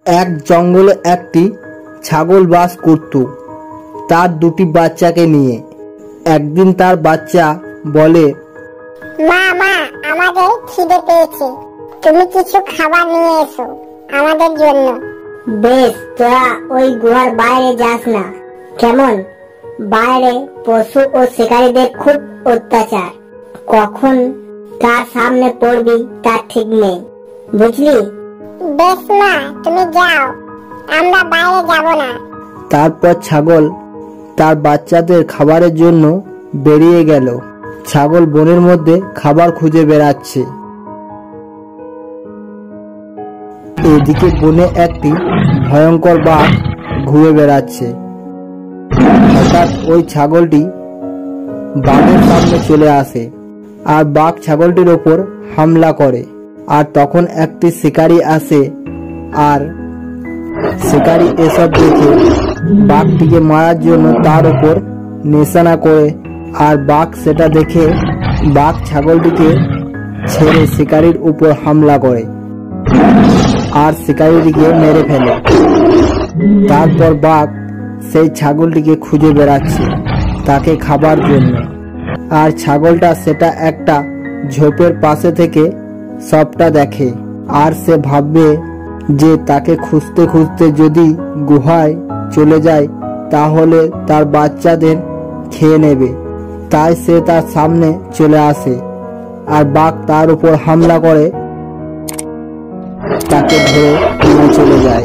এক জঙ্গলে একটি ছাগল বাস করত তার দুটি বাচ্চাকে নিয়ে। একদিন তার বাচ্চা বলে, মা মা আমাদের খিদে পেয়েছে, তুমি কিছু খাবার নিয়ে এসো আমাদের জন্য। বেশ, তোরা ওই গুহার বাইরে যাস না কেমন? বাইরে পশু ও শিকারীদের খুব অত্যাচার, কখন তার সামনে পড়বি তার ঠিক নেই, বুঝলি? বেশ মা, তুমি যাও, আমরা বাইরে যাব না। তারপর ছাগল তার বাচ্চাদের খাবারের জন্য বেরিয়ে গেল। ছাগল বনের মধ্যে খাবার খুঁজে বেড়াচ্ছে। এদিকে বনে একটি ভয়ঙ্কর বাঘ ঘুরে বেড়াচ্ছে। হঠাৎ ওই ছাগলটি বাঘের সামনে চলে আসে আর বাঘ ছাগলটির ওপর হামলা করে। আর তখন একটি শিকারী আসে, আর শিকারী এসব দেখে বাঘটিকে মারার জন্য তার উপর নিশানা করে। আর বাঘ সেটা দেখে বাঘ ছাগলটিকে ছেড়ে শিকারীর উপর হামলা করে আর শিকারীটিকে মেরে ফেলে। তারপর বাঘ সেই ছাগলটিকে খুঁজে বেড়াচ্ছে তাকে খাবার জন্য। আর ছাগলটা সেটা একটা ঝোপের পাশে থেকে সবটা দেখে। আর সে ভাববে যে তাকে খুঁজতে খুঁজতে যদি গুহায় চলে যায় তাহলে তার বাচ্চাদের খেয়ে নেবে। তাই সে তার সামনে চলে আসে আর বাঘ তার উপর হামলা করে, তাকে ধরে নিয়ে চলে যায়।